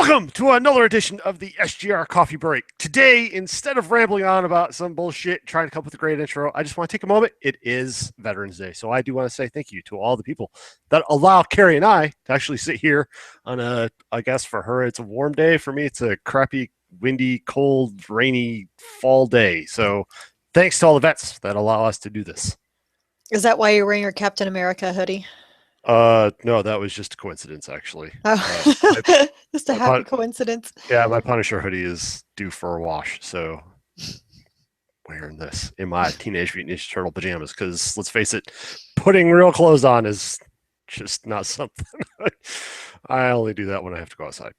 Welcome to another edition of the SGR Coffee Break. Today, instead of rambling on about some bullshit, trying to come up with a great intro, I just want to take a moment. It is Veterans Day, so I do want to say thank you to all the people that allow Carrie and I to actually sit here on I guess for her, it's a warm day. For me, it's a crappy, windy, cold, rainy fall day. So thanks to all the vets that allow us to do this. Is that why you're wearing your Captain America hoodie? No, that was just a coincidence, actually. Oh, just a happy coincidence. Yeah, my Punisher hoodie is due for a wash, so wearing this in my Teenage Mutant Ninja Turtle pajamas because let's face it, putting real clothes on is just not something. I only do that when I have to go outside.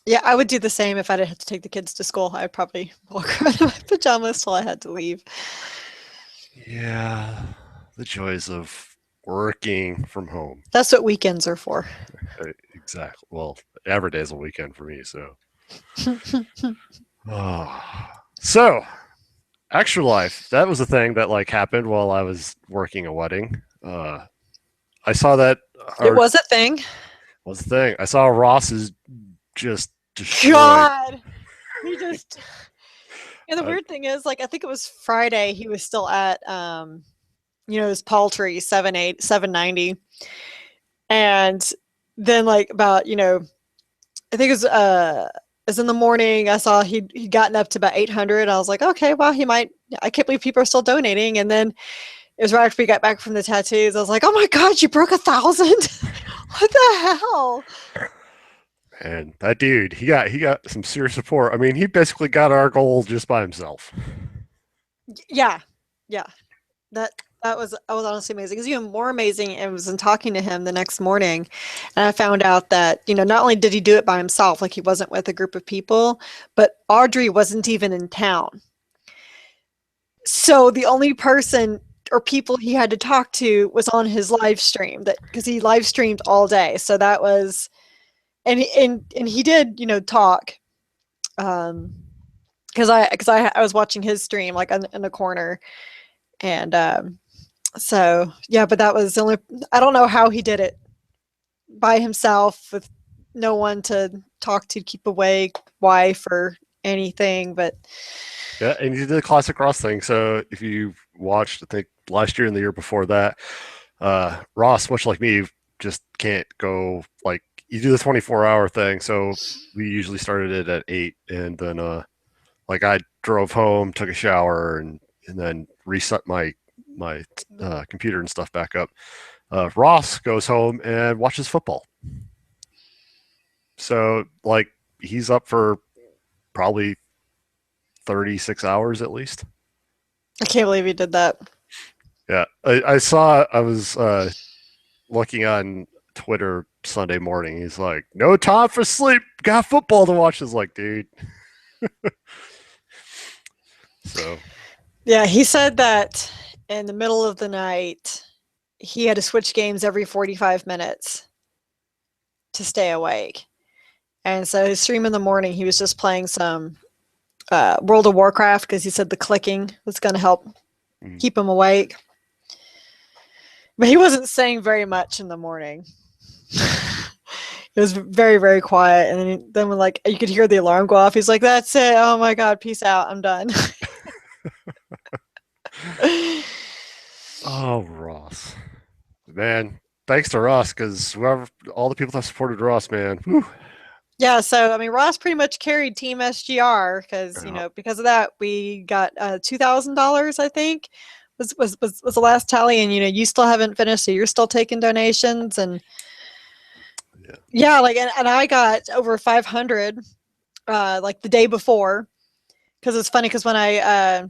Yeah, I would do the same if I didn't have to take the kids to school. I'd probably walk around in my pajamas till I had to leave. Yeah, the joys of working from home. That's what weekends are for. Exactly. Well, every day is a weekend for me, so. So, actual life. That was a thing that happened while I was working a wedding. I saw that. It was a thing. Was a thing. I saw Ross is just destroyed. God, he just. And the weird thing is, I think it was Friday. He was still at his paltry 790, and then about I think it was in the morning. I saw he'd gotten up to about 800. I was like, okay, well, he might. I can't believe people are still donating. And then it was right after we got back from the tattoos. I was like, oh my God, you broke 1,000. What the hell? And that dude, he got some serious support. I mean, he basically got our goal just by himself. Yeah. That was honestly amazing. It was even more amazing. It was in talking to him the next morning, and I found out that not only did he do it by himself, he wasn't with a group of people, but Audrey wasn't even in town. So the only person or people he had to talk to was on his live stream, because he live streamed all day. So that was, and he did talk, because I was watching his stream in the corner, and so yeah, but that was the only. I don't know how he did it by himself with no one to talk to, keep awake, wife or anything. But yeah, and he did the classic Ross thing. So if you watched, I think last year and the year before that, Ross, much like me, just can't go you do the 24-hour thing. So we usually started it at 8, and then I drove home, took a shower, and then reset my computer and stuff back up. Ross goes home and watches football. So he's up for probably 36 hours at least. I can't believe he did that. Yeah, I was looking on Twitter Sunday morning. He's like, no time for sleep, got football to watch. Is like, dude. So yeah, he said that in the middle of the night he had to switch games every 45 minutes to stay awake. And so his stream in the morning, he was just playing some World of Warcraft, because he said the clicking was going to help keep him awake. But he wasn't saying very much in the morning. It was very, very quiet. And then when you could hear the alarm go off, he's like, that's it. Oh my God, peace out. I'm done. Oh, Ross. Man, thanks to Ross, because all the people that supported Ross, man. Whew. Yeah, so I mean, Ross pretty much carried Team SGR because because of that we got $2,000. I think was the last tally, and you still haven't finished, so you're still taking donations, and yeah, and I got over 500 the day before, because it's funny because when I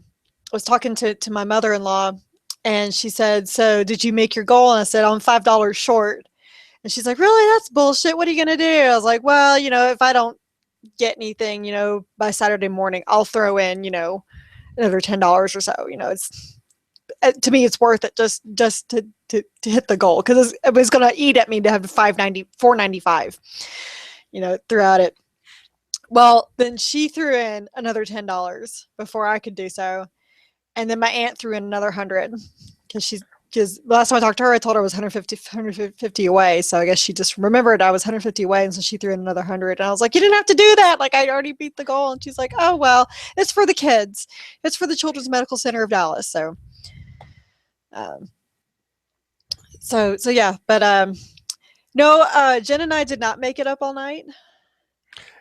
was talking to my mother-in-law, and she said, "So did you make your goal?" And I said, "I'm $5 short." And she's like, really? That's bullshit. What are you going to do? I was like, well, if I don't get anything, by Saturday morning, I'll throw in, another $10 or so. It's, to me, it's worth it just to hit the goal, because it was going to eat at me to have $4.95, throughout it. Well, then she threw in another $10 before I could do so. And then my aunt threw in another 100, because because last time I talked to her, I told her I was 150 away. So I guess she just remembered I was 150 away. And so she threw in another 100. And I was like, you didn't have to do that. Like, I already beat the goal. And she's like, oh, well, it's for the kids. It's for the Children's Medical Center of Dallas. Um, so yeah. But no, Jen and I did not make it up all night.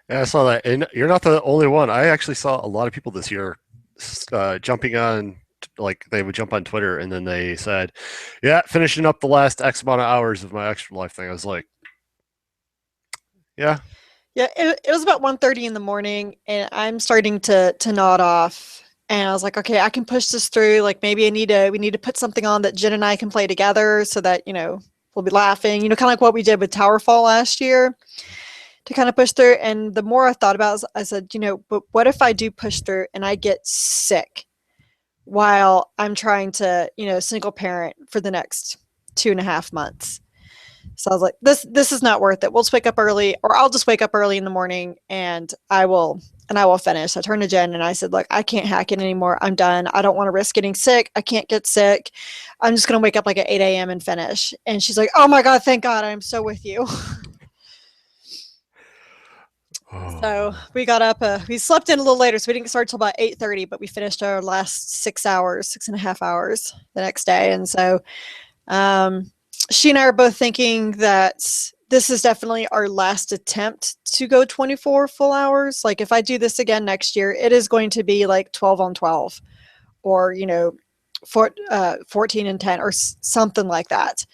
Yeah, I saw that, and you're not the only one. I actually saw a lot of people this year jumping on, like they would jump on Twitter, and then they said, "Yeah, finishing up the last X amount of hours of my extra life thing." I was like, "Yeah, Yeah, it was about 1:30 in the morning, and I'm starting to nod off. And I was like, okay, I can push this through. Like maybe we need to put something on that Jen and I can play together so that, we'll be laughing, kind of like what we did with Towerfall last year to kind of push through. And the more I thought about it, I said, but what if I do push through and I get sick while I'm trying to, single parent for the next 2.5 months? So I was like, this is not worth it. We'll just wake up early, or I'll just wake up early in the morning and I will finish. I turned to Jen and I said, look, I can't hack it anymore. I'm done. I don't want to risk getting sick. I can't get sick. I'm just going to wake up like at 8 a.m. and finish. And she's like, oh my God, thank God. I'm so with you. So oh, we got up, we slept in a little later. So we didn't start till about 8:30, but we finished our last 6 hours, 6.5 hours the next day. And so, she and I are both thinking that this is definitely our last attempt to go 24 full hours. Like if I do this again next year, it is going to be like 12 on 12 or, 14 and 10 or something like that.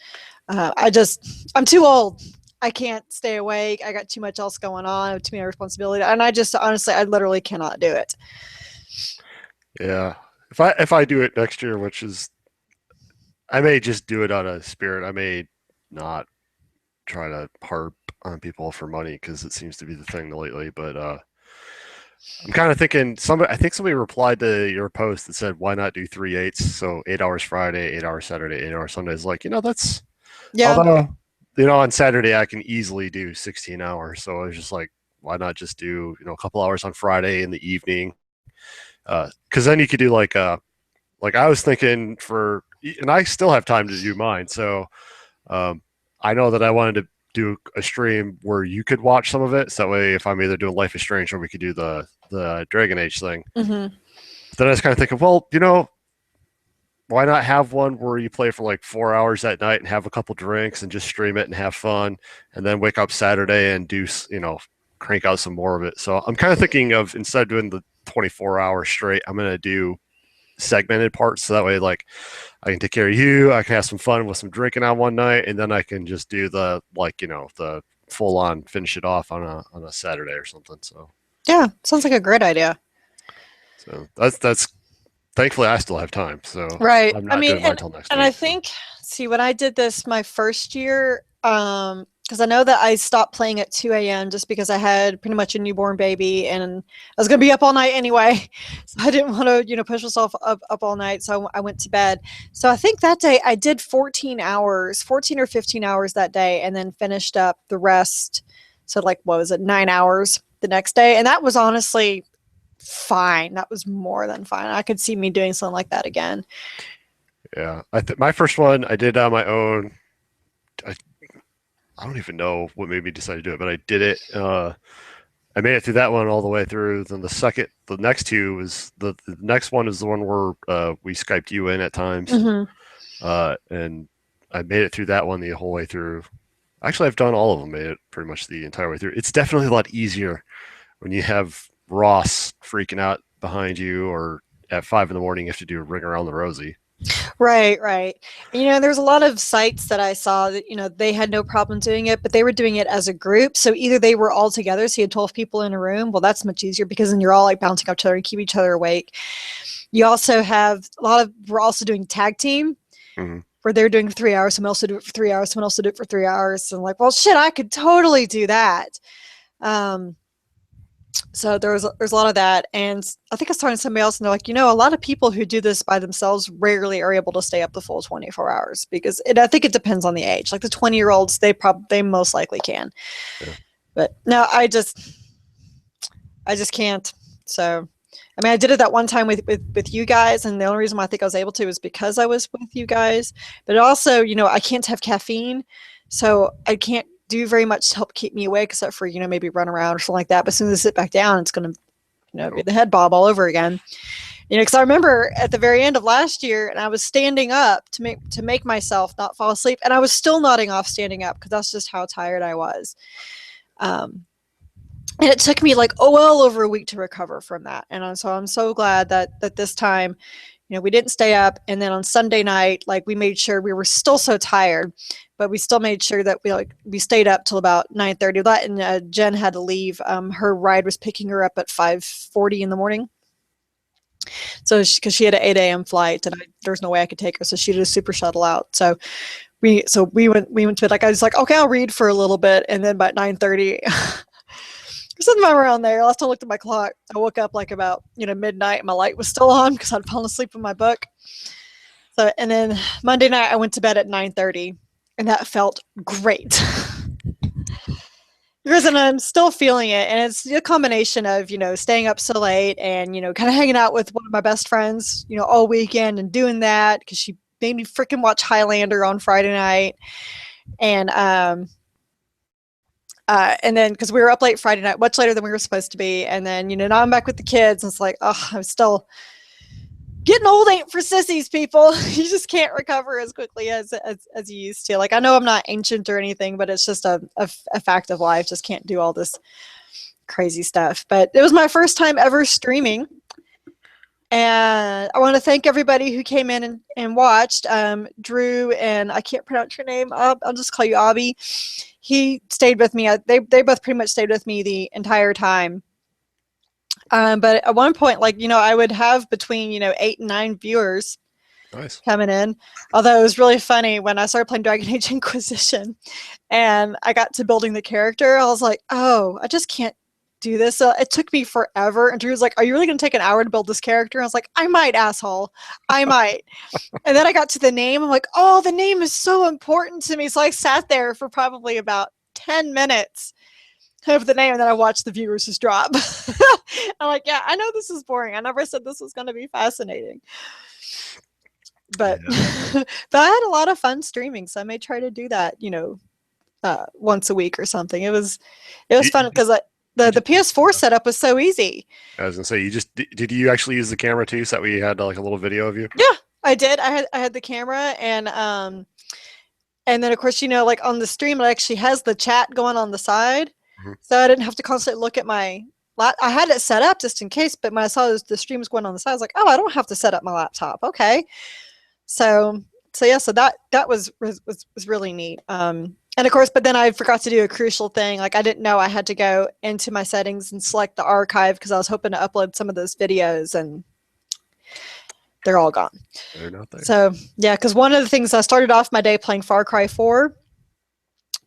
I'm too old. I can't stay awake. I got too much else going on. I have too many responsibility. And I just, honestly, I literally cannot do it. yeah." If I do it next year, which is, I may just do it out of spirit. I may not try to harp on people for money because it seems to be the thing lately. But I'm kind of thinking I think somebody replied to your post that said, "Why not do 3/8? So 8 hours Friday, 8 hours Saturday, 8 hours Sunday." Is like, that's, Yeah. although on Saturday I can easily do 16 hours. So I was just like, why not just do a couple hours on Friday in the evening? Because then you could do like I was thinking and I still have time to do mine. So I know that I wanted to do a stream where you could watch some of it. So that way, if I'm either doing Life is Strange or we could do the Dragon Age thing. Mm-hmm. Then I was kind of thinking, well, why not have one where you play for like 4 hours that night and have a couple drinks and just stream it and have fun, and then wake up Saturday and do crank out some more of it. So I'm kind of thinking of, instead of doing the 24 hours straight, I'm gonna do segmented parts, so that way like I can take care of you, I can have some fun with some drinking on one night, and then I can just do the the full on finish it off on a Saturday or something. So Yeah, sounds like a great idea. that's thankfully I still have time, so Right. I'm I not mean, doing mine till next and week. I think, see, when I did this my first year, because I know that I stopped playing at 2 a.m. just because I had pretty much a newborn baby and I was going to be up all night anyway. So I didn't want to, push myself up all night. So I went to bed. So I think that day I did 14 hours, 14 or 15 hours that day, and then finished up the rest. So, like, what was it, 9 hours the next day? And that was honestly fine. That was more than fine. I could see me doing something like that again. Yeah, my first one I did on my own. I, I don't even know what made me decide to do it, but I did it. I made it through that one all the way through. Then the next two was the next one is the one where we Skyped you in at times, Mm-hmm. and I made it through that one the whole way through. Actually, I've done all of them, made it pretty much the entire way through. It's definitely a lot easier when you have Ross freaking out behind you, or at 5 in the morning you have to do a ring around the rosy. Right, right. There's a lot of sites that I saw that, they had no problem doing it, but they were doing it as a group. So either they were all together, so you had 12 people in a room. Well, that's much easier because then you're all like bouncing off each other and keep each other awake. You also have we're also doing tag team. Mm-hmm. Where they're doing 3 hours, someone else will do it for 3 hours, someone else will do it for 3 hours. And I'm like, well, shit, I could totally do that. So there's a lot of that. And I think I was talking to somebody else and they're like, a lot of people who do this by themselves rarely are able to stay up the full 24 hours because I think it depends on the age. Like the 20-year-olds, they most likely can. Yeah. But no, I just can't. So, I mean, I did it that one time with you guys, and the only reason why I think I was able to is because I was with you guys. But also, I can't have caffeine, so I can't do very much to help keep me awake, except for maybe run around or something like that. But as soon as I sit back down, it's gonna be the head bob all over again. Because I remember at the very end of last year, and I was standing up to make myself not fall asleep, and I was still nodding off standing up because that's just how tired I was. And it took me like well over a week to recover from that. And so I'm so glad that this time, we didn't stay up. And then on Sunday night, like we made sure we were still so tired, but we still made sure that we stayed up till about 9:30. And Jen had to leave. Her ride was picking her up at 5:40 in the morning. So because she had an 8 a.m. flight, and there's no way I could take her, so she did a super shuttle out. So we went to bed. Like I was like, okay, I'll read for a little bit, and then by 9:30, something around there. Last time I looked at my clock, I woke up like about midnight. And my light was still on because I'd fallen asleep in my book. So and then Monday night I went to bed at 9:30, and that felt great. Because I'm still feeling it, and it's a combination of staying up so late and kind of hanging out with one of my best friends all weekend and doing that because she made me freaking watch Highlander on Friday night, and then because we were up late Friday night, much later than we were supposed to be, and then now I'm back with the kids, and it's like, oh, I'm still getting old. Ain't for sissies, people. You just can't recover as quickly as you used to. Like I know I'm not ancient or anything, but it's just a fact of life. Just can't do all this crazy stuff. But it was my first time ever streaming, and I want to thank everybody who came in and watched. Drew, and I can't pronounce your name. I'll just call you Abby. He stayed with me. They both pretty much stayed with me the entire time. But at one point, I would have between 8 and 9 viewers coming in. Although it was really funny when I started playing Dragon Age Inquisition, and I got to building the character. I was like, oh, I just can't do this. So it took me forever. And Drew was like, are you really going to take an hour to build this character? I was like, I might, asshole. I might. And then I got to the name. I'm like, oh, the name is so important to me. So I sat there for probably about 10 minutes of the name, and then I watched the viewers just drop. I'm like, yeah, I know this is boring. I never said this was going to be fascinating. But, but I had a lot of fun streaming, so I may try to do that, once a week or something. It was fun because the PS4 setup was so easy. I was gonna say, did you actually use the camera too, so that we had like a little video of you? Yeah, I did. I had the camera, and then of course like on the stream it actually has the chat going on the side, so I didn't have to constantly look at my. I had it set up just in case, but when I saw the stream was going on the side, I was like, oh, I don't have to set up my laptop. Okay, so yeah, so that was really neat. And of course, but then I forgot to do a crucial thing. Like I didn't know I had to go into my settings and select the archive because I was hoping to upload some of those videos, and they're all gone. They're not there. So yeah, because one of the things I started off my day playing Far Cry 4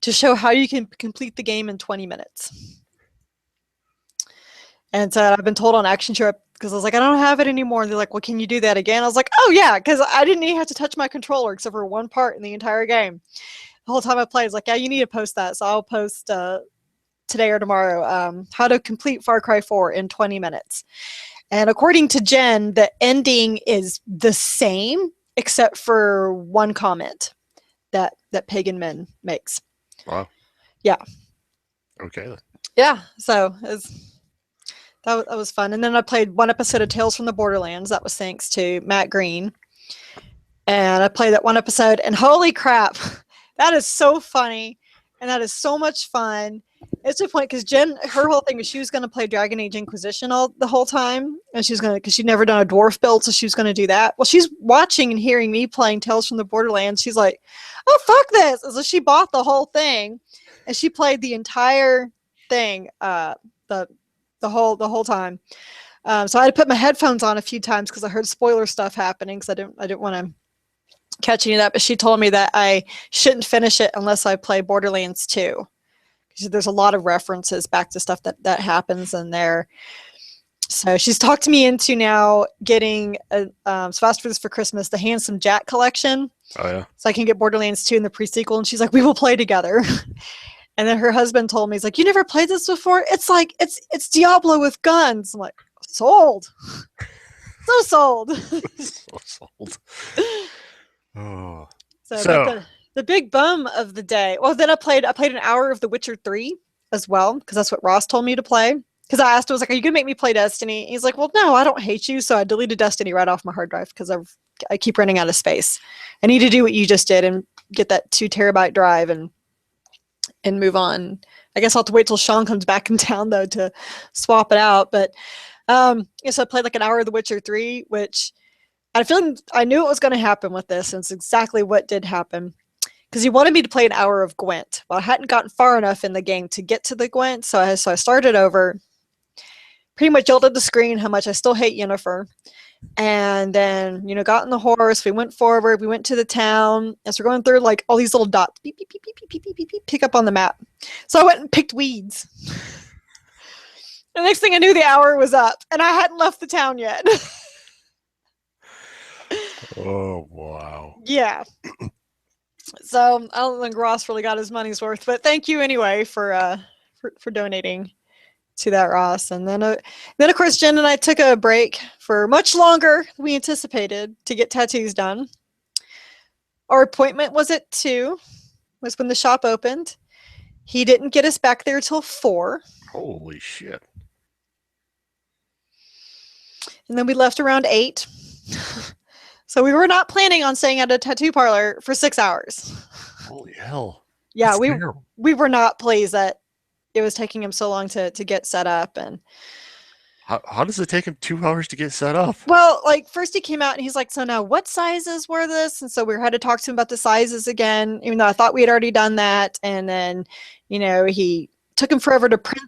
to show how you can complete the game in 20 minutes. And so I've been told on Action Trip, because I was like, I don't have it anymore. And they're like, well, can you do that again? I was like, oh yeah, because I didn't even have to touch my controller except for one part in the entire game. The whole time I played, I was like, yeah, you need to post that. So I'll post today or tomorrow how to complete Far Cry 4 in 20 minutes. And according to Jen, the ending is the same except for one comment that Pagan Men makes. Wow. Yeah. Okay. Yeah. So that was fun. And then I played one episode of Tales from the Borderlands. That was thanks to Matt Green. And I played that one episode, and holy crap, that is so funny, and that is so much fun. It's a point because Jen, her whole thing was she was going to play Dragon Age Inquisition the whole time, and she was going to, because she'd never done a dwarf build, so she was going to do that. Well, she's watching and hearing me playing Tales from the Borderlands. She's like, "Oh, fuck this!" And so she bought the whole thing, and she played the entire thing, the whole time. So I had to put my headphones on a few times because I heard spoiler stuff happening, because I didn't want to catch any of that. But she told me that I shouldn't finish it unless I play Borderlands 2. There's a lot of references back to stuff that happens in there. So she's talked me into now getting so asked for this for Christmas, the Handsome Jack collection. Oh yeah. So I can get Borderlands 2 in the pre-sequel, and she's like, we will play together. And then her husband told me, he's like, you never played this before? It's like it's Diablo with guns. I'm like, sold. So sold. So sold. Oh, But so the big bum of the day. Well, then I played an hour of The Witcher 3 as well because that's what Ross told me to play. Because I asked him, I was like, "Are you gonna make me play Destiny?" He's like, "Well, no, I don't hate you." So I deleted Destiny right off my hard drive because I keep running out of space. I need to do what you just did and get that 2 terabyte drive and move on. I guess I'll have to wait till Sean comes back in town though to swap it out. But so I played like an hour of The Witcher 3, which I knew it was going to happen with this, and it's exactly what did happen. Because he wanted me to play an hour of Gwent. Well, I hadn't gotten far enough in the game to get to the Gwent, so I started over. Pretty much yelled at the screen how much I still hate Yennefer. And then, got in the horse. We went forward. We went to the town. As we're going through, like, all these little dots, beep, beep, beep, beep, beep, beep, beep, beep, pick up on the map. So I went and picked weeds. The next thing I knew, the hour was up, and I hadn't left the town yet. oh wow. Yeah. So I don't think Ross really got his money's worth, but thank you anyway for donating to that, Ross. And then of course Jen and I took a break for much longer than we anticipated to get tattoos done. Our appointment was at 2, was when the shop opened. He didn't get us back there till 4. Holy shit. And then we left around 8. So we were not planning on staying at a tattoo parlor for 6 hours. Holy hell. Yeah, we were not pleased that it was taking him so long to get set up. And how does it take him 2 hours to get set up? Well, like, first he came out and he's like, "So now what sizes were this?" And so we had to talk to him about the sizes again, even though I thought we had already done that. And then, he took him forever to print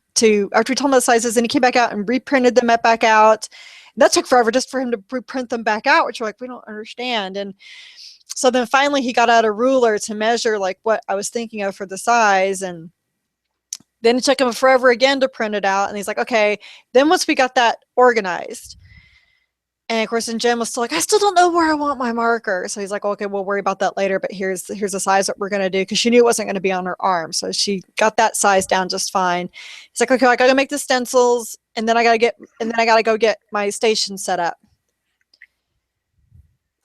after we told him the sizes, and he came back out and reprinted them back out. And that took forever just for him to reprint them back out, which we're like, we don't understand. And so then finally he got out a ruler to measure like what I was thinking of for the size. And then it took him forever again to print it out. And he's like, okay. Then once we got that organized, and of course, and Jen was still like, I still don't know where I want my marker. So he's like, okay, we'll worry about that later. But here's the size that we're going to do, because she knew it wasn't going to be on her arm. So she got that size down just fine. He's like, okay, I got to make the stencils, and then I got to go get my station set up.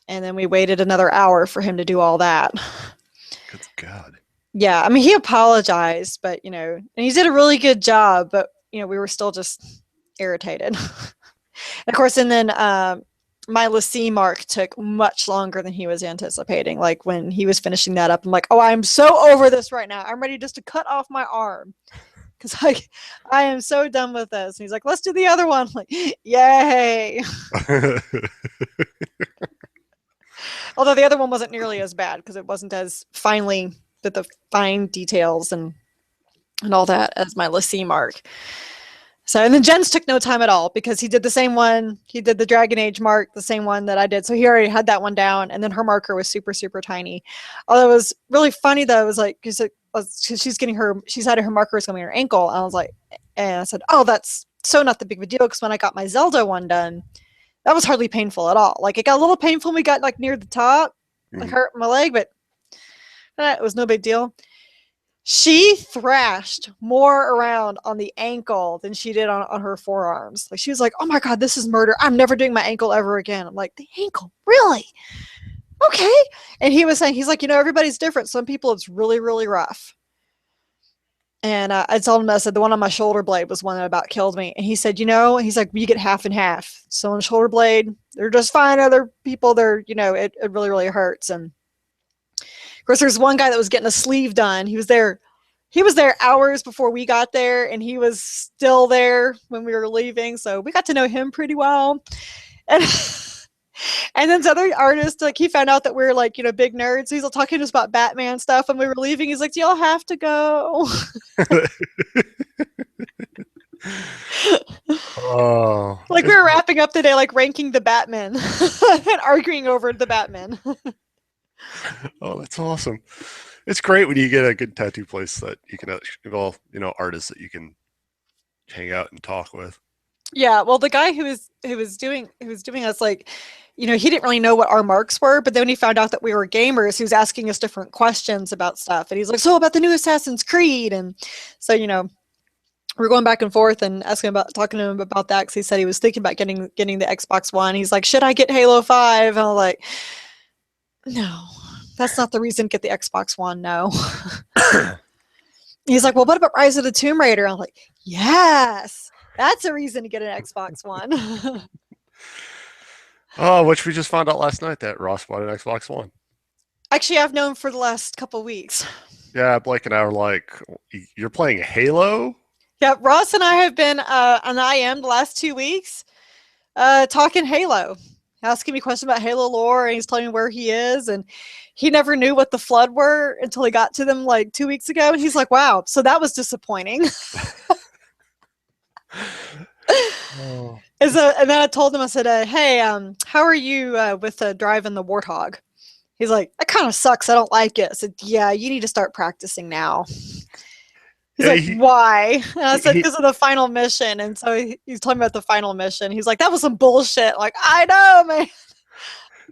And then we waited another hour for him to do all that. Good God. Yeah, I mean, he apologized, but, and he did a really good job, but, we were still just irritated. And of course, and then my LaCie mark took much longer than he was anticipating. Like, when he was finishing that up, I'm like, oh, I'm so over this right now. I'm ready just to cut off my arm. Because I am so done with this. And he's like, let's do the other one. I'm like, yay. Although the other one wasn't nearly as bad because it wasn't as finely with the fine details and all that as my LaCie mark. So, and then Jen's took no time at all because he did the same one. He did the Dragon Age mark, the same one that I did. So he already had that one down. And then her marker was super, super tiny. Although it was really funny though, it was like, because she's had her marker was coming in her ankle. And I was like, and I said, oh, that's so not the big of a deal. Because when I got my Zelda one done, that was hardly painful at all. Like, it got a little painful when we got like near the top, like hurt my leg, but it was no big deal. She thrashed more around on the ankle than she did on her forearms. Like, she was like, oh my God, this is murder. I'm never doing my ankle ever again. I'm like, the ankle? Really? Okay. And he was saying, he's like, everybody's different. Some people it's really, really rough. And I told him, I said, the one on my shoulder blade was one that about killed me. And he said, he's like, you get half and half. So on the shoulder blade, they're just fine. Other people, it really, really hurts. And of course, there's one guy that was getting a sleeve done. He was there hours before we got there, and he was still there when we were leaving. So we got to know him pretty well. And and then this other artist, like, he found out that we were like, big nerds. So he's talking to us about Batman stuff. And we were leaving. He's like, do y'all have to go? Oh, like, we were wrapping up the day, like ranking the Batman and arguing over the Batman. Oh, that's awesome. It's great when you get a good tattoo place that you can involve, artists that you can hang out and talk with. Yeah, well, the guy who was doing us, like, he didn't really know what our marks were, but then when he found out that we were gamers, he was asking us different questions about stuff, and he's like, so about the new Assassin's Creed, and so we're going back and forth and talking to him about that because he said he was thinking about getting the Xbox One. He's like, should I get Halo 5? And I'm like, no, that's not the reason to get the Xbox One. No. He's like, well, what about Rise of the Tomb Raider? I'm like, yes, that's a reason to get an Xbox One. Oh, which we just found out last night that Ross bought an Xbox One. Actually, I've known for the last couple of weeks. Yeah, Blake and I were like, "You're playing Halo?" Yeah, Ross and I have been on IM the last 2 weeks talking Halo, asking me questions about Halo lore, and he's telling me where he is, and he never knew what the Flood were until he got to them like 2 weeks ago, and he's like, wow, so that was disappointing. Oh. And then I told him, I said, hey, how are you with driving the Warthog? He's like, that kind of sucks. I don't like it. I said, yeah, you need to start practicing now. He's Yeah, like, he, why? And I said, he, because of the final mission. And so he's talking about the final mission. He's like, that was some bullshit. I'm like, I know, man.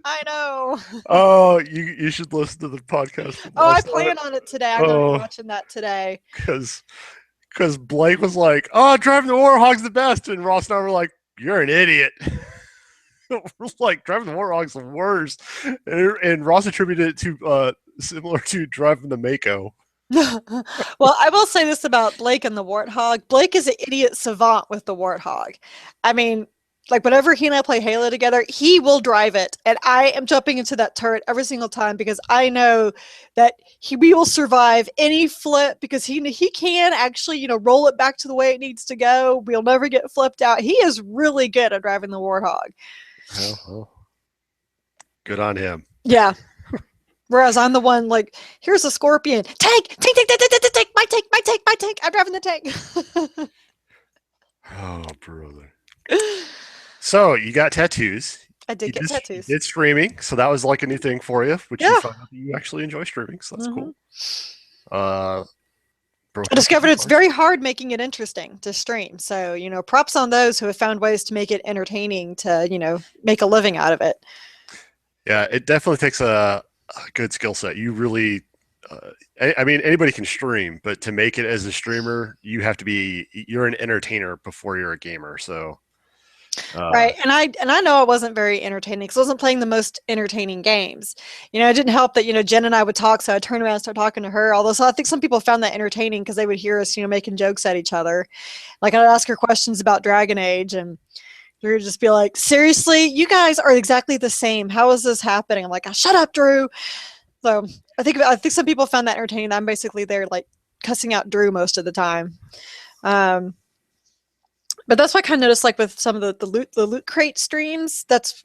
I know. oh, you should listen to the podcast from Oh, I last night. plan on it today. I'm going to be Oh, watching that today. because Blake was like, "Oh, driving the Warhog's the best," and Ross and I were like, "You're an idiot." We're like, driving the Warhog's the worst, and Ross attributed it to similar to driving the Mako. Well, I will say this about Blake and the Warthog. Blake is an idiot savant with the Warthog. I mean, like whenever he and I play Halo together, he will drive it, and I am jumping into that turret every single time because I know that we will survive any flip because he can actually roll it back to the way it needs to go. We'll never get flipped out. He is really good at driving the Warthog. Oh, good on him. Yeah. Whereas I'm the one like, here's a scorpion. Tank. My tank. I'm driving the tank. Oh, brother. So you got tattoos. I did get You tattoos. did streaming, so that was like a new thing for you, which you Yeah. found out that you actually enjoy streaming, so that's cool. Uh, I discovered it's very hard making it interesting to stream. So, props on those who have found ways to make it entertaining to, make a living out of it. Yeah, it definitely takes a good skill set. You really, I mean, anybody can stream, but to make it as a streamer, you're an entertainer before you're a gamer. So, right. And I know I wasn't very entertaining because I wasn't playing the most entertaining games. It didn't help that, Jen and I would talk. So I'd turn around and start talking to her. Although, so I think some people found that entertaining because they would hear us, making jokes at each other. Like I'd ask her questions about Dragon Age and you're just be like, seriously, you guys are exactly the same. How is this happening? I'm like, oh, shut up, Drew. So I think some people found that entertaining. I'm basically there like cussing out Drew most of the time. But that's what I kind of noticed, like with some of the loot crate streams. That's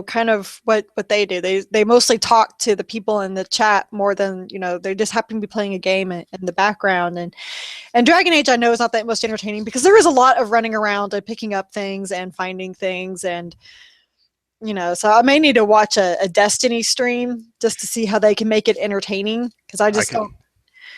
kind of what they do. They mostly talk to the people in the chat more than they just happen to be playing a game in the background. And Dragon Age, I know, is not that most entertaining because there is a lot of running around and picking up things and finding things and so I may need to watch a Destiny stream just to see how they can make it entertaining because I just don't.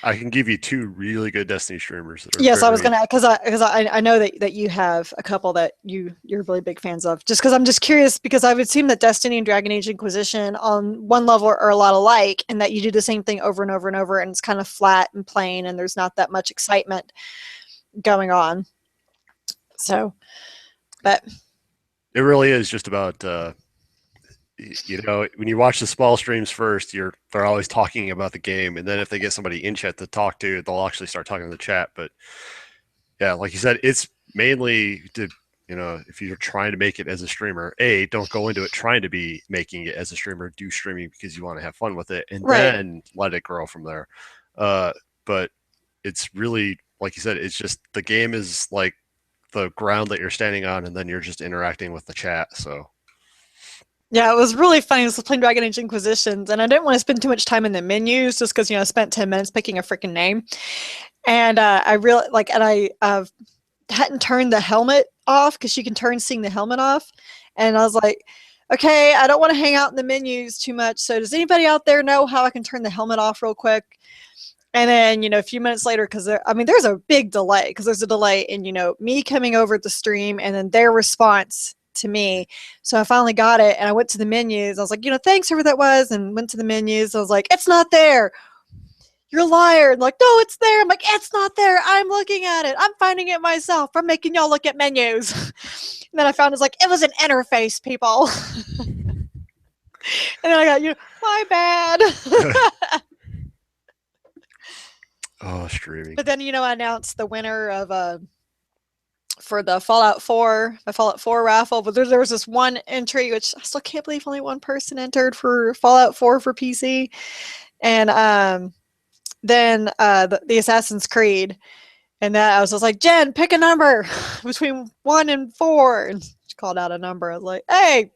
I can give you two really good Destiny streamers. Yes, I was gonna because I know that you have a couple that you're really big fans of. Just because I'm just curious because I would seem that Destiny and Dragon Age Inquisition on one level are a lot alike, and that you do the same thing over and over and over, and it's kind of flat and plain, and there's not that much excitement going on. So, but it really is just about when you watch the small streams first, they're always talking about the game, and then if they get somebody in chat to talk to, they'll actually start talking in the chat. But yeah, like you said, it's mainly to if you're trying to make it as a streamer, don't go into it trying to be making it as a streamer. Do streaming because you want to have fun with it, and then let it grow from there. But it's really like you said, it's just the game is like the ground that you're standing on, and then you're just interacting with the chat. So. Yeah, it was really funny. I was playing Dragon Age Inquisitions, and I didn't want to spend too much time in the menus just because I spent 10 minutes picking a freaking name, and I really hadn't turned the helmet off because you can seeing the helmet off, and I was like, okay, I don't want to hang out in the menus too much. So does anybody out there know how I can turn the helmet off real quick? And then a few minutes later, because there's a big delay because there's a delay in me coming over the stream and then their response to me. So I finally got it and I went to the menus. I was like, thanks, whoever that was, and went to the menus. I was like, it's not there. you're a liar. And like, no, it's there. I'm like, it's not there. I'm looking at it. I'm finding it myself. I'm making y'all look at menus. And then I found it's like, it was an interface, people. And then I got, my bad. Oh, streaming. But then, I announced the winner of for the Fallout 4 raffle. But there was this one entry, which I still can't believe only one person entered for Fallout 4 for PC. And then the Assassin's Creed. And that I was just like, Jen, pick a number between 1 and 4. And she called out a number. I was like, hey,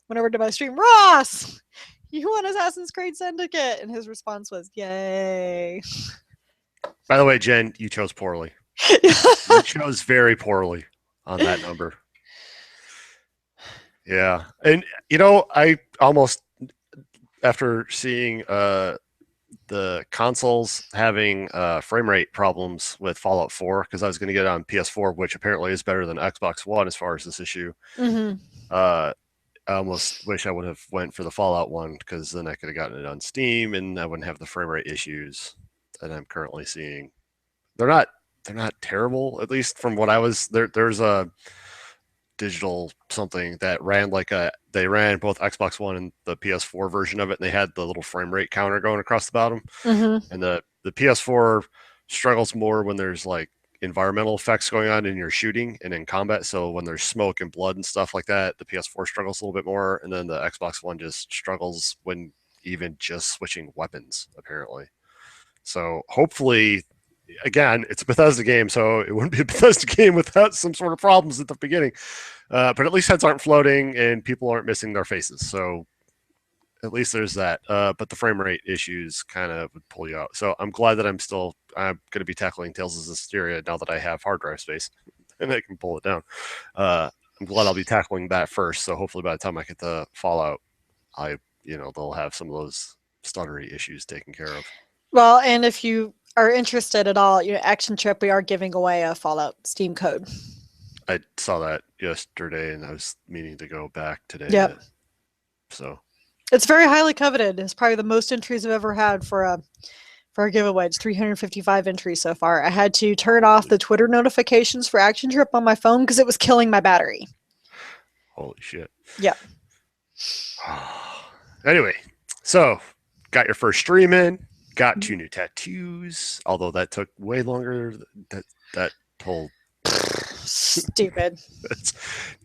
went over to my stream, Ross, you won Assassin's Creed Syndicate. And his response was, yay. By the way, Jen, you chose poorly. You chose very poorly on that number. Yeah. And, I almost, after seeing the consoles having frame rate problems with Fallout 4, because I was going to get it on PS4, which apparently is better than Xbox One as far as this issue. I almost wish I would have went for the Fallout one, because then I could have gotten it on Steam and I wouldn't have the frame rate issues that I'm currently seeing. They're not terrible, at least from what I was there. There's a digital something that ran they ran both Xbox One and the PS4 version of it, and they had the little frame rate counter going across the bottom. And the PS4 struggles more when there's like environmental effects going on in your shooting and in combat. So when there's smoke and blood and stuff like that, the PS4 struggles a little bit more, and then the Xbox One just struggles when even just switching weapons, apparently. So hopefully, again, it's a Bethesda game, so it wouldn't be a Bethesda game without some sort of problems at the beginning. But at least heads aren't floating and people aren't missing their faces. So at least there's that. But the frame rate issues kind of would pull you out. So I'm glad that I'm going to be tackling Tales of Zestiria now that I have hard drive space and I can pull it down. I'm glad I'll be tackling that first. So hopefully by the time I get the Fallout, they'll have some of those stuttery issues taken care of. Well, and if you are interested at all, Action Trip, we are giving away a Fallout Steam code. I saw that yesterday, and I was meaning to go back today. Yep. So it's very highly coveted. It's probably the most entries I've ever had for a giveaway. It's 355 entries so far. I had to turn off the Twitter notifications for Action Trip on my phone because it was killing my battery. Holy shit. Yeah. Anyway, so got your first stream in. Got 2 new tattoos, although that took way longer. That whole stupid.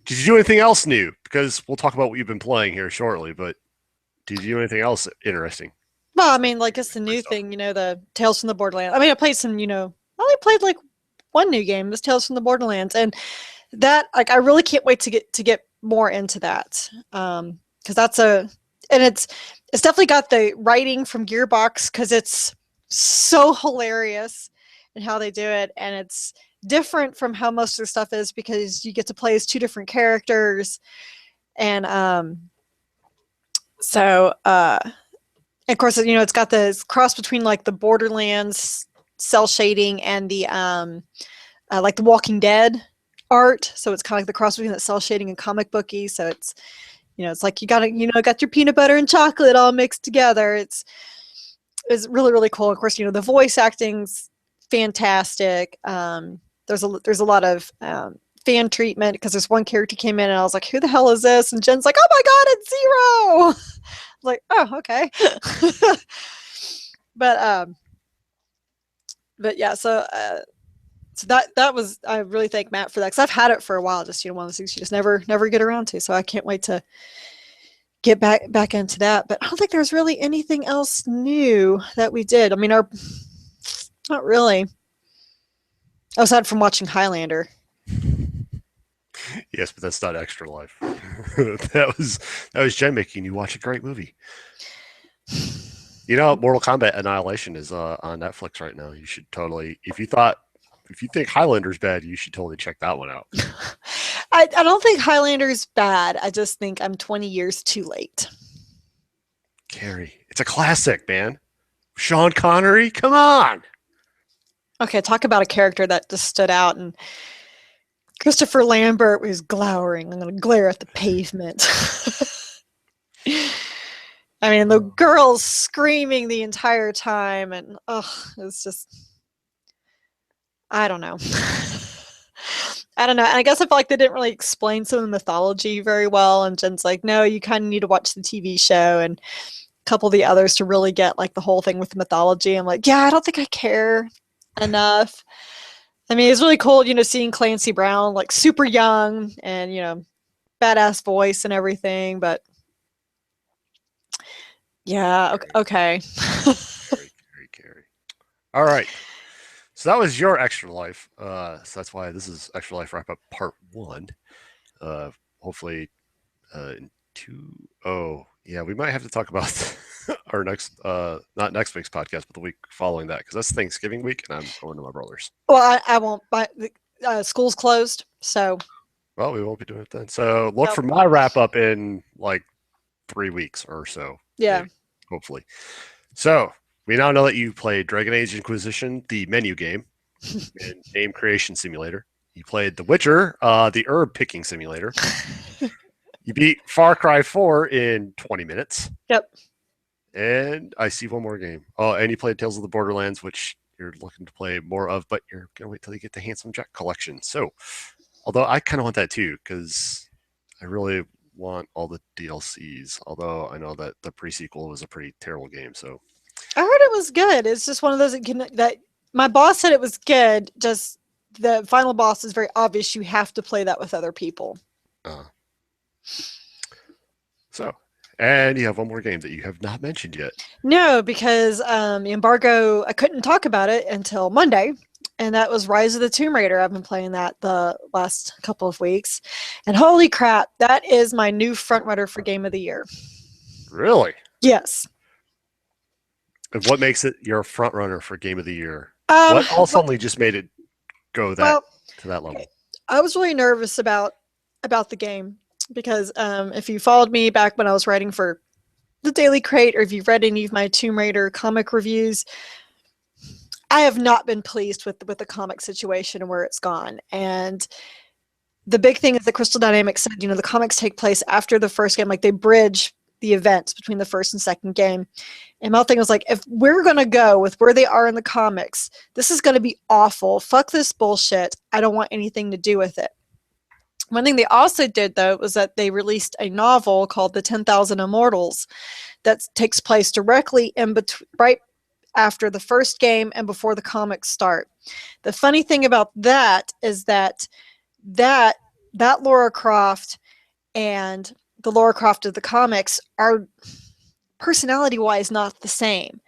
Did you do anything else new? Because we'll talk about what you've been playing here shortly, but did you do anything else interesting? Well, I mean, like it's the new thing, the Tales from the Borderlands. I mean, I played some, I only played like one new game, this Tales from the Borderlands, and that I really can't wait to get more into that, because it's definitely got the writing from Gearbox, because it's so hilarious in how they do it, and it's different from how most of the stuff is, because you get to play as 2 different characters, and of course, it's got this cross between like the Borderlands cell shading and the like the Walking Dead art, so it's kind of like the cross between that cell shading and comic booky, so it's it's like you got your peanut butter and chocolate all mixed together. It's really, really cool. Of course, the voice acting's fantastic. There's a lot of fan treatment, because there's one character came in and I was like, who the hell is this? And Jen's like, oh my god, it's Zero. I was like, oh, okay. But yeah, so that was, I really thank Matt for that, because I've had it for a while. Just one of those things you just never get around to. So I can't wait to get back into that. But I don't think there's really anything else new that we did. I mean, not really. Aside from watching Highlander. Yes, but that's not Extra Life. that was Jen making you watch a great movie. Mortal Kombat Annihilation is on Netflix right now. You should totally, if you think Highlander's bad, you should totally check that one out. I don't think Highlander's bad. I just think I'm 20 years too late. Carrie, it's a classic, man. Sean Connery, come on. Okay, talk about a character that just stood out, and Christopher Lambert was glowering. I'm going to glare at the pavement. I mean, the girl's screaming the entire time, and it's just, I don't know. I don't know. And I guess I felt like they didn't really explain some of the mythology very well. And Jen's like, no, you kind of need to watch the TV show and a couple of the others to really get like the whole thing with the mythology. I'm like, yeah, I don't think I care enough. I mean, it's really cool, seeing Clancy Brown like super young and, badass voice and everything. But yeah, okay. Carry. All right. So that was your Extra Life. So that's why this is Extra Life Wrap Up Part 1. Hopefully, in 2. Oh, yeah, we might have to talk about our next, not next week's podcast, but the week following that, because that's Thanksgiving week, and I'm going to my brother's. Well, I won't. School's closed, so. Well, we won't be doing it then. So look for my wrap up in like 3 weeks or so. Yeah. Maybe, hopefully. So we now know that you played Dragon Age Inquisition, the menu game, and Name Creation Simulator. You played The Witcher, the herb picking simulator. You beat Far Cry 4 in 20 minutes. Yep. And I see one more game. Oh, and you played Tales of the Borderlands, which you're looking to play more of, but you're going to wait till you get the Handsome Jack collection. So, although I kind of want that too, because I really want all the DLCs. Although I know that the pre-sequel was a pretty terrible game. So I heard it was good. It's just one of those that my boss said it was good. Just the final boss is very obvious. You have to play that with other people. And you have one more game that you have not mentioned yet. No, because the embargo, I couldn't talk about it until Monday. And that was Rise of the Tomb Raider. I've been playing that the last couple of weeks. And holy crap, that is my new frontrunner for Game of the Year. Really? Yes. And what makes it your frontrunner for Game of the Year? What all suddenly just made it go to that level? I was really nervous about the game because if you followed me back when I was writing for the Daily Crate, or if you've read any of my Tomb Raider comic reviews, I have not been pleased with the comic situation and where it's gone. And the big thing is that Crystal Dynamics said, the comics take place after the first game, like they bridge the events between the first and second game. And my thing was like, if we're going to go with where they are in the comics, this is going to be awful. Fuck this bullshit. I don't want anything to do with it. One thing they also did, though, was that they released a novel called The 10,000 Immortals that takes place directly in between, right after the first game and before the comics start. The funny thing about that is that Lara Croft and the Lara Croft of the comics are personality-wise not the same.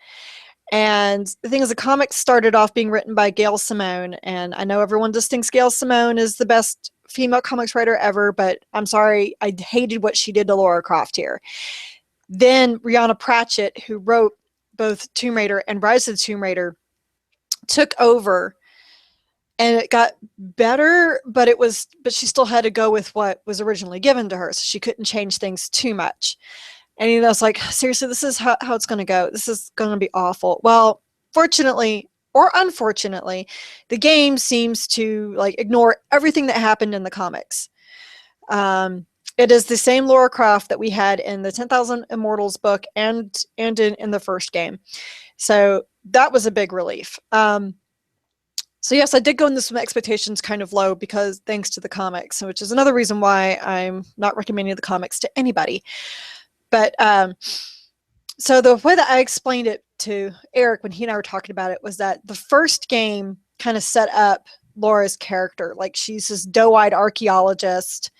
And the thing is, the comics started off being written by Gail Simone, and I know everyone just thinks Gail Simone is the best female comics writer ever, but I'm sorry, I hated what she did to Lara Croft here. Then Brianna Pratchett, who wrote both Tomb Raider and Rise of the Tomb Raider, took over, and it got better, but she still had to go with what was originally given to her, so she couldn't change things too much. And I was like, seriously, this is how it's going to go. This is going to be awful. Well, fortunately or unfortunately, the game seems to like ignore everything that happened in the comics. It is the same Lara Croft that we had in the 10,000 Immortals book and in the first game. So that was a big relief. So yes, I did go into some expectations kind of low because thanks to the comics, which is another reason why I'm not recommending the comics to anybody. But so the way that I explained it to Eric when he and I were talking about it was that the first game kind of set up Laura's character. Like she's this doe-eyed archaeologist,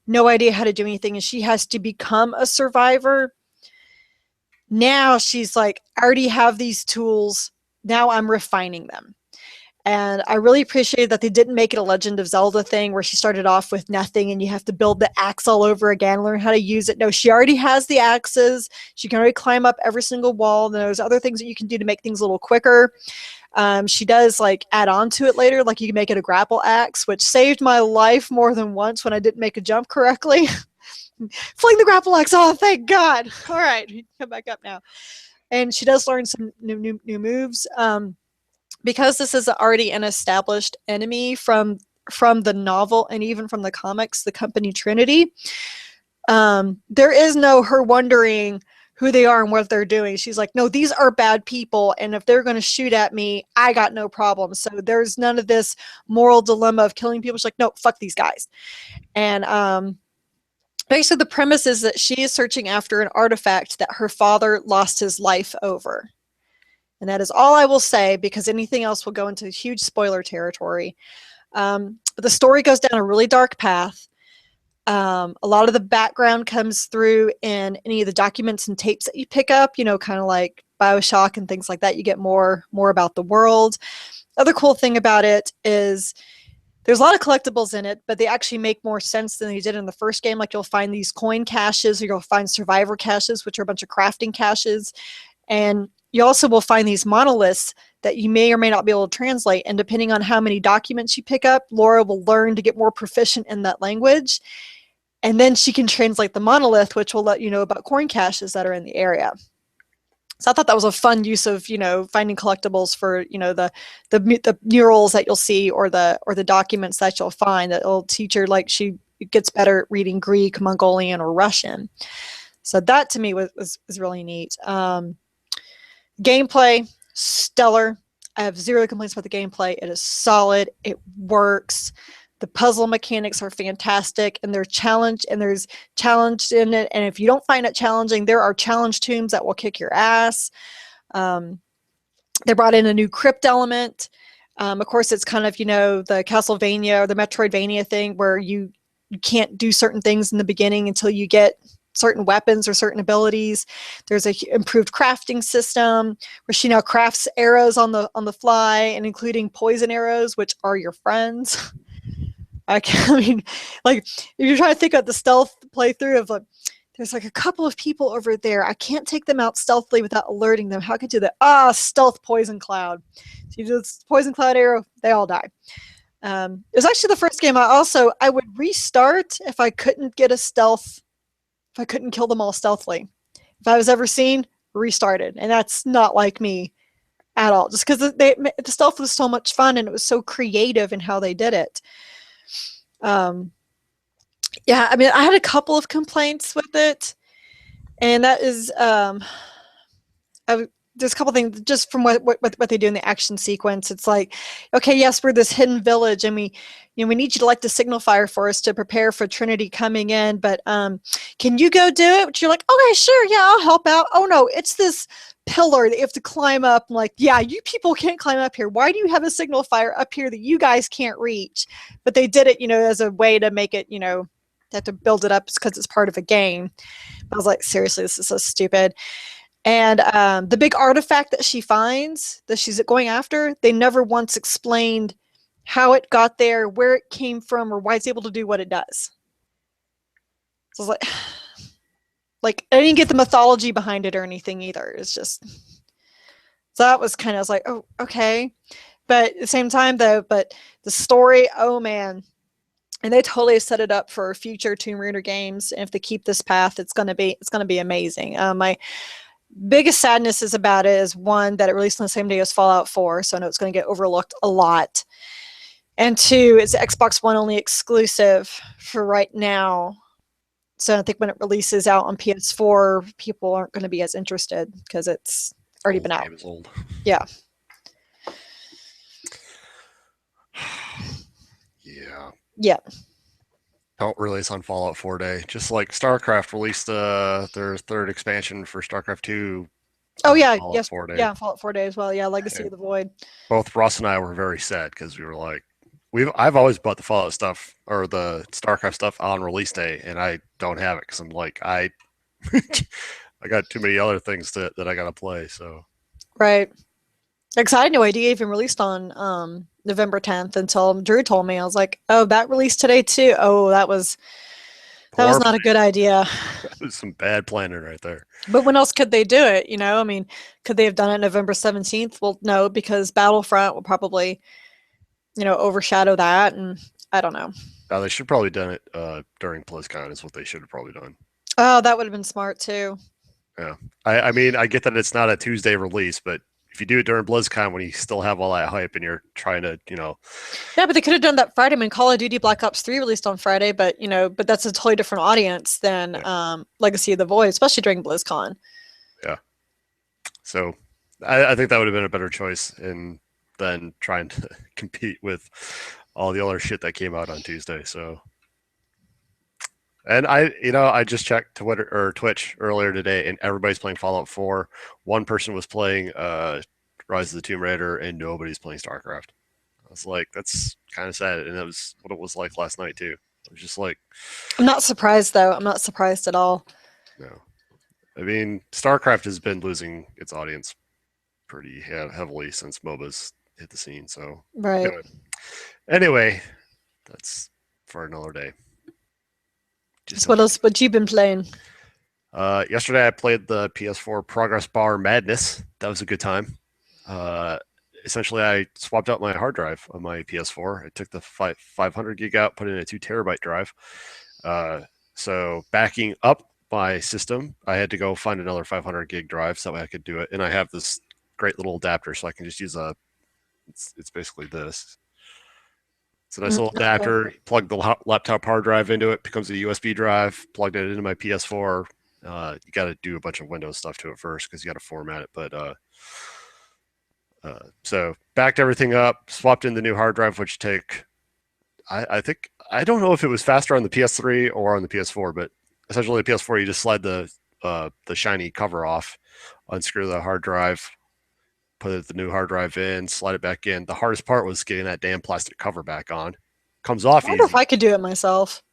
no idea how to do anything, and she has to become a survivor. Now she's like, I already have these tools. Now I'm refining them. And I really appreciated that they didn't make it a Legend of Zelda thing where she started off with nothing and you have to build the axe all over again, learn how to use it. No, she already has the axes. She can already climb up every single wall. There's other things that you can do to make things a little quicker. She does like add on to it later, like you can make it a grapple axe, which saved my life more than once when I didn't make a jump correctly. Fling the grapple axe. Oh, thank God. All right, come back up now. And she does learn some new moves. Because this is already an established enemy from the novel and even from the comics, the company Trinity, there is no her wondering who they are and what they're doing. She's like, no, these are bad people, and if they're going to shoot at me, I got no problem. So there's none of this moral dilemma of killing people. She's like, no, fuck these guys. And basically the premise is that she is searching after an artifact that her father lost his life over. And that is all I will say, because anything else will go into huge spoiler territory. But the story goes down a really dark path. A lot of the background comes through in any of the documents and tapes that you pick up, kind of like BioShock and things like that. You get more about the world. Other cool thing about it is there's a lot of collectibles in it, but they actually make more sense than they did in the first game. Like, you'll find these coin caches, or you'll find survivor caches, which are a bunch of crafting caches. And you also will find these monoliths that you may or may not be able to translate. And depending on how many documents you pick up, Laura will learn to get more proficient in that language. And then she can translate the monolith, which will let you know about coin caches that are in the area. So I thought that was a fun use of, finding collectibles for, the murals that you'll see, or the documents that you'll find that will teach her, like, she gets better at reading Greek, Mongolian, or Russian. So that to me was really neat. Gameplay, stellar. I have zero complaints about the gameplay. It is solid. It works. The puzzle mechanics are fantastic, and there's challenge in it. And if you don't find it challenging, there are challenge tombs that will kick your ass. They brought in a new crypt element. Of course, it's kind of, the Castlevania or the Metroidvania thing where you can't do certain things in the beginning until you get certain weapons or certain abilities. There's a improved crafting system where she now crafts arrows on the fly, and including poison arrows, which are your friends. I mean, like, if you're trying to think of the stealth playthrough of, like, there's like a couple of people over there, I can't take them out stealthily without alerting them. How could I do that? Stealth poison cloud. So you do this poison cloud arrow, they all die. It was actually the first game I would restart if I couldn't get a stealth, if I couldn't kill them all stealthily. If I was ever seen, restarted. And that's not like me at all, just because the stealth was so much fun, and it was so creative in how they did it. Yeah, I mean, I had a couple of complaints with it, and that is, there's a couple things just from what they do in the action sequence. It's like, okay, yes, we're this hidden village, and we need you to light the signal fire for us to prepare for Trinity coming in, but can you go do it? But you're like, okay, sure, yeah, I'll help out. Oh no, it's this pillar that you have to climb up. I'm like, yeah, you people can't climb up here. Why do you have a signal fire up here that you guys can't reach? But they did it, as a way to make it, they have to build it up because it's part of a game. I was like, seriously, this is so stupid. And the big artifact that she finds, that she's going after, they never once explained how it got there, where it came from, or why it's able to do what it does. So I was like, I didn't get the mythology behind it or anything either. It's just, so that was kind of, I was like, oh, okay. But at the same time, though, but the story, oh man. And they totally set it up for future Tomb Raider games. And if they keep this path, it's gonna be amazing. My biggest sadness is about it is, one, that it released on the same day as Fallout 4, so I know it's going to get overlooked a lot. And two, it's Xbox One only exclusive for right now. So I think when it releases out on PS4, people aren't going to be as interested because it's already been out. Game is old. Yeah. Yeah. Yeah. Don't release on Fallout 4 Day. Just like StarCraft released their third expansion for StarCraft 2. Oh yeah, Fallout yes, 4 Day. yeah, Fallout 4 Day as well. Yeah, Legacy of the Void. Both Ross and I were very sad because we were like, I've always bought the Fallout stuff or the StarCraft stuff on release day, and I don't have it because I'm like, I got too many other things that I got to play. So right. Because I had no idea it even released on November 10th until Drew told me. I was like, oh, that released today too. Oh, that was not a good idea. That was some bad planning right there. But when else could they do it? I mean, could they have done it November 17th? Well, no, because Battlefront will probably, overshadow that. And I don't know. They should probably done it during BlizzCon is what they should have probably done. Oh, that would have been smart too. Yeah. I mean, I get that it's not a Tuesday release, but if you do it during BlizzCon when you still have all that hype and you're trying to, Yeah, but they could have done that Friday. I mean, Call of Duty Black Ops 3 released on Friday, but that's a totally different audience than Legacy of the Void, especially during BlizzCon. So I think that would have been a better choice in than trying to compete with all the other shit that came out on Tuesday. So, and I just checked Twitter or Twitch earlier today, and everybody's playing Fallout 4. One person was playing Rise of the Tomb Raider, and nobody's playing StarCraft. I was like, that's kind of sad, and that was what it was like last night too. I was just like, I'm not surprised though. I'm not surprised at all. no. I mean, StarCraft has been losing its audience pretty heavily since MOBAs hit the scene. So, Right. anyway, that's for another day. Just So what else? What you been playing? yesterday I played the PS4 Progress Bar Madness. That was a good time. Uh, essentially, I swapped out my hard drive on my PS4. I took the 500 gig out, put in a 2 terabyte drive. Uh, so backing up my system, I had to go find another 500 gig drive so I could do it. And I have this great little adapter, so I can just use a. It's basically this. It's a nice little Okay. adapter. Plug the laptop hard drive into it, becomes a USB drive. Plugged it into my PS4. You got to do a bunch of Windows stuff to it first because you got to format it. But so backed everything up, swapped in the new hard drive, which take I think I don't know if it was faster on the PS3 or on the PS4, but essentially the PS4 you just slide the shiny cover off, unscrew the hard drive, put the new hard drive in, slide it back in. The hardest part was getting that damn plastic cover back on. Comes I off wonder if easy. I could do it myself.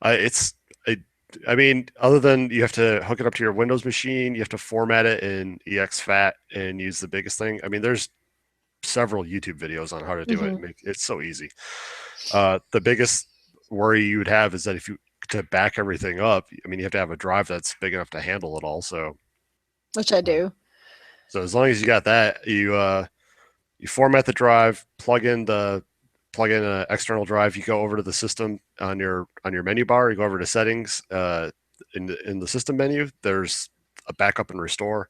It's it, I mean, other than you have to hook it up to your Windows machine, you have to format it in exFAT and use the biggest thing. I mean, there's several YouTube videos on how to do it. Hmm. It's so easy. The biggest worry you would have is that if you to back everything up, I mean, you have to have a drive that's big enough to handle it all. So, Which I do. so as long as you got that, you format the drive, plug in an external drive. You go over to the system on your menu bar. You go over to settings. In the system menu, there's a backup and restore.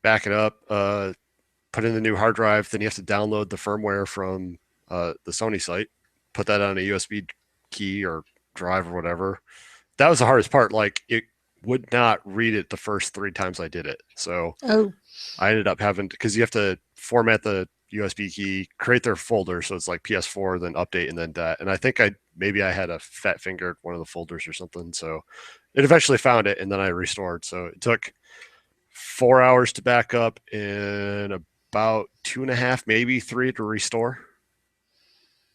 Back it up. Put in the new hard drive. Then you have to download the firmware from the Sony site. Put that on a USB key or drive or whatever. That was the hardest part. Like it would not read it the first 3 times I did it. So Oh, I ended up having because you have to format the USB key, create their folder, so it's like PS4, then update, and then that. And I think I had a fat fingered one of the folders or something. So it eventually found it, and then I restored. So it took 4 hours to back up and about 2.5, maybe 3 to restore.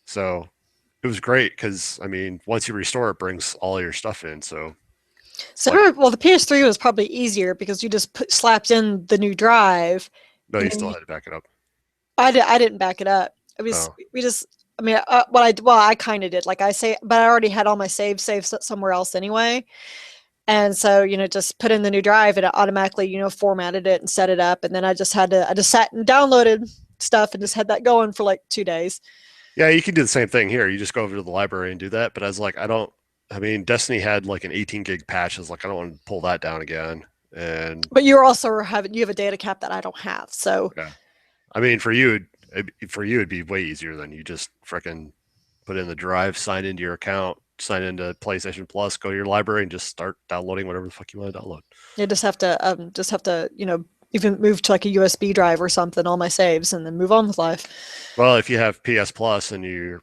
So it was great because I mean, once you restore, it brings all your stuff in. So so like, well, the PS3 was probably easier because you just slapped in the new drive, no, and you then still had to back it up. I didn't back it up. It was Oh, we just. I mean, I kind of did. Like I say, but I already had all my saves saved somewhere else anyway. And so, just put in the new drive and it automatically, formatted it and set it up. And then I just sat and downloaded stuff and just had that going for like 2 days. yeah, you can do the same thing here. You just go over to the library and do that. But I was like, I don't. I mean, Destiny had like an 18 gig patch. I was like, I don't want to pull that down again. And But you're also you have a data cap that I don't have. So yeah, I mean, for you, it'd be way easier than you just freaking put in the drive, sign into your account, sign into PlayStation Plus, go to your library, and just start downloading whatever the fuck you want to download. you just have to, even move to like a USB drive or something, all my saves, and then move on with life. Well, if you have PS Plus and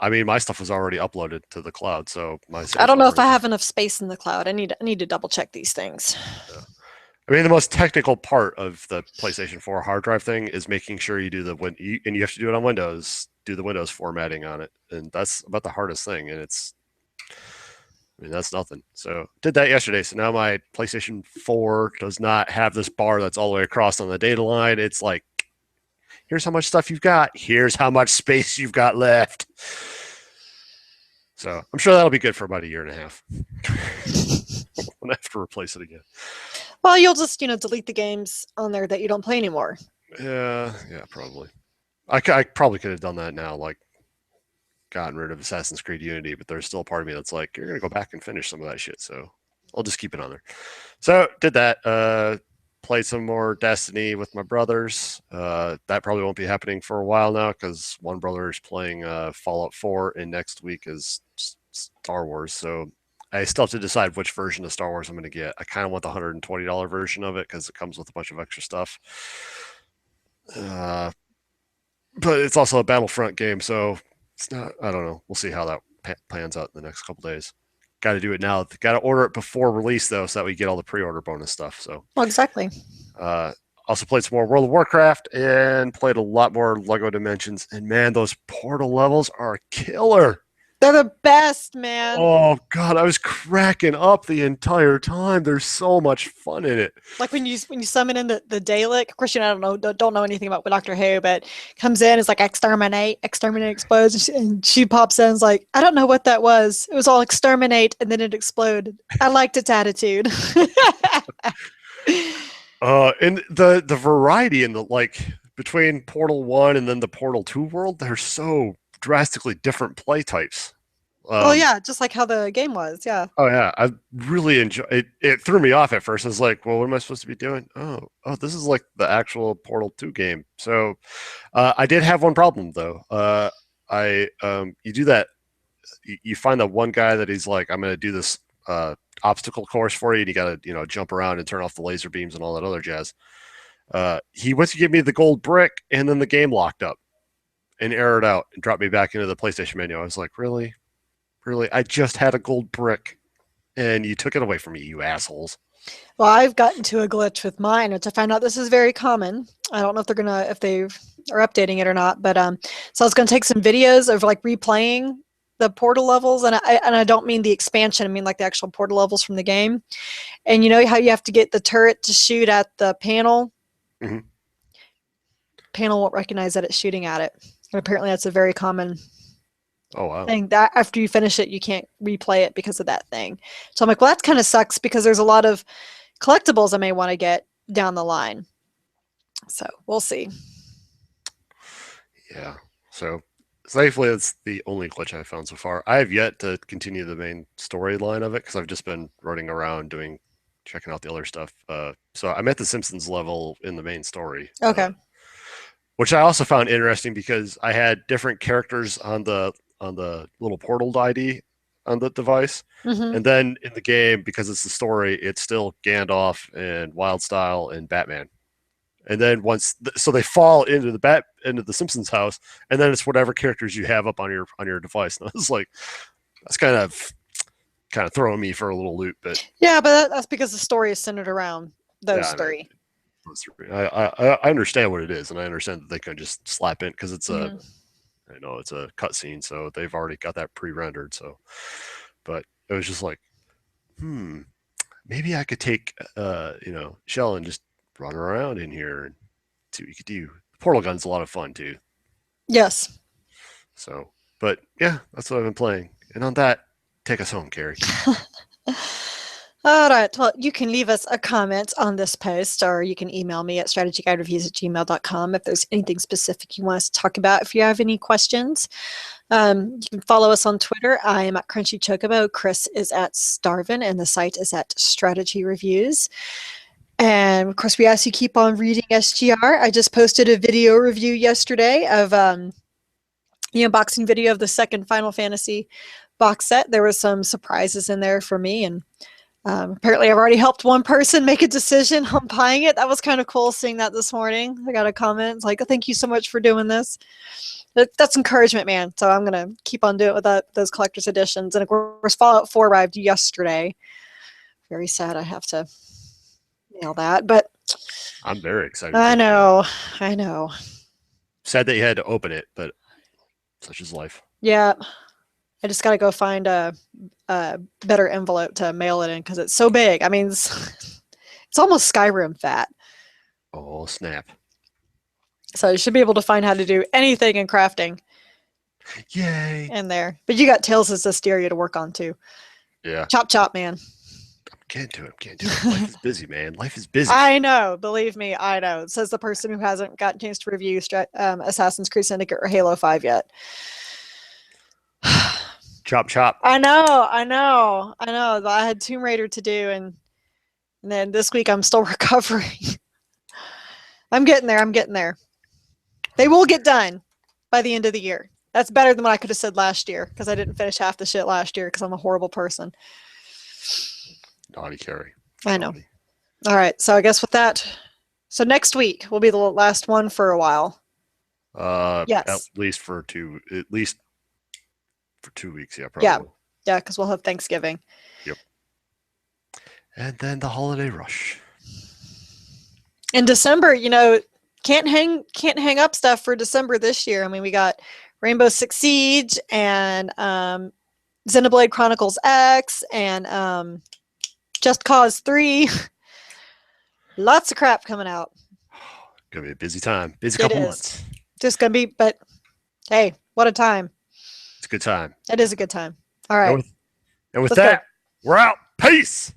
I mean, my stuff was already uploaded to the cloud, so my I saves don't were know if already I there. have enough space in the cloud. I need to double check these things. Yeah. I mean, the most technical part of the PlayStation 4 hard drive thing is making sure you do and you have to do it on Windows, do the Windows formatting on it, and that's about the hardest thing. And I mean, that's nothing. So did that yesterday. So now my PlayStation 4 does not have this bar that's all the way across on the data line. It's like, here's how much stuff you've got. Here's how much space you've got left. So I'm sure that'll be good for about a year and a half. I'll have to replace it again. Well, you'll just, delete the games on there that you don't play anymore. Yeah, probably. I probably could have done that now, like gotten rid of Assassin's Creed Unity, but there's still a part of me that's like, you're gonna go back and finish some of that shit. So I'll just keep it on there. So did that. Played some more Destiny with my brothers. That probably won't be happening for a while now because one brother is playing Fallout 4, and next week is Star Wars. So I still have to decide which version of Star Wars I'm going to get. I kind of want the $120 version of it because it comes with a bunch of extra stuff. Uh, but it's also a Battlefront game, so it's not. I don't know. We'll see how that plans out in the next couple days. Got to do it now. Got to order it before release though, so that we get all the pre-order bonus stuff. So, Well, exactly. uh, also played some more World of Warcraft and played a lot more Lego Dimensions. And man, those portal levels are killer. They're the best, man. Oh god, I was cracking up the entire time. There's so much fun in it. Like when you summon in the Dalek. Of course, I don't know anything about Doctor Who, but comes in, it's like exterminate, explodes, and she pops in, and is like, I don't know what that was. It was all exterminate, and then it exploded. I liked its attitude. And the variety in the like between Portal 1 and then the Portal 2 world, they're so drastically different play types. Oh yeah, just like how the game was. Yeah. Oh yeah, I really enjoy it. It threw me off at first. I was like, "Well, what am I supposed to be doing?" Oh, this is like the actual Portal 2 game. So, I did have one problem though. You do that. You find that one guy that he's like, "I'm going to do this obstacle course for you," and you got to jump around and turn off the laser beams and all that other jazz. He went to give me the gold brick, and then the game locked up and errored out and dropped me back into the PlayStation menu. I was like, "Really?" Really, I just had a gold brick, and you took it away from me, you assholes. Well, I've gotten to a glitch with mine, which I found out this is very common. I don't know if they are updating it or not, but so I was gonna take some videos of like replaying the portal levels, and I don't mean the expansion. I mean like the actual portal levels from the game. And you know how you have to get the turret to shoot at the panel. Mm-hmm. Panel won't recognize that it's shooting at it, and apparently that's a very common wow thing that after you finish it, you can't replay it because of that thing. So I'm like, well, that kind of sucks because there's a lot of collectibles I may want to get down the line. So we'll see. Yeah. So thankfully, it's the only glitch I've found so far. I have yet to continue the main storyline of it because I've just been running around checking out the other stuff. So I'm at the Simpsons level in the main story. Okay. Which I also found interesting because I had different characters on the little portal ID on the device. Mm-hmm. And then in the game, because it's the story, it's still Gandalf and Wildstyle and Batman. And then so they fall into the Simpsons house, and then it's whatever characters you have up on your device. And I was like, that's kind of throwing me for a little loop. But yeah, but that's because the story is centered around those three. I understand what it is, and I understand that they can just slap in because it's I know it's a cutscene, so they've already got that pre-rendered. So, but it was just like, maybe I could take, Shell and just run around in here and see what you could do. Portal Gun's a lot of fun too. Yes. So, but yeah, that's what I've been playing. And on that, take us home, Carrie. All right. Well, you can leave us a comment on this post, or you can email me at strategyguidereviews@gmail.com if there's anything specific you want us to talk about. If you have any questions, you can follow us on Twitter. I am at Crunchy Chocobo. Chris is at Starvin, and the site is at Strategy Reviews. And of course, we ask you keep on reading SGR. I just posted a video review yesterday of the unboxing video of the second Final Fantasy box set. There were some surprises in there for me, and apparently I've already helped one person make a decision on buying it. That was kind of cool seeing that this morning. I got a comment. It's like, thank you so much for doing this. That's encouragement, man. So I'm going to keep on doing it with those collector's editions. And of course, Fallout 4 arrived yesterday. Very sad I have to nail that, but I'm very excited. I know. Sad that you had to open it, but such is life. Yeah. I just got to go find a better envelope to mail it in because it's so big. I mean, it's almost Skyrim fat. Oh, snap. So you should be able to find how to do anything in crafting. Yay. In there. But you got Tales of Zestiria to work on too. Yeah. Chop, man. Can't do it. Life is busy, man. Life is busy. I know. Believe me, I know. It says the person who hasn't gotten a chance to review Assassin's Creed Syndicate or Halo 5 yet. Chop. I know. I had Tomb Raider to do, and then this week I'm still recovering. I'm getting there. They will get done by the end of the year. That's better than what I could have said last year because I didn't finish half the shit last year because I'm a horrible person. Naughty Carrie. I know. All right. So I guess with that, so next week will be the last one for a while. At Yes. least for 2 weeks. Yeah, Yeah. probably. Yeah, because we'll have Thanksgiving. Yep. And then the holiday rush. In December, can't hang up stuff for December this year. I mean, we got Rainbow Six Siege and Xenoblade Chronicles X and Just Cause 3. Lots of crap coming out. Gonna be a busy time. Busy It couple is. months. Just gonna be, but hey, what a time. It's a good time. It is a good time. All right. And with Let's that, go. we're out. Peace.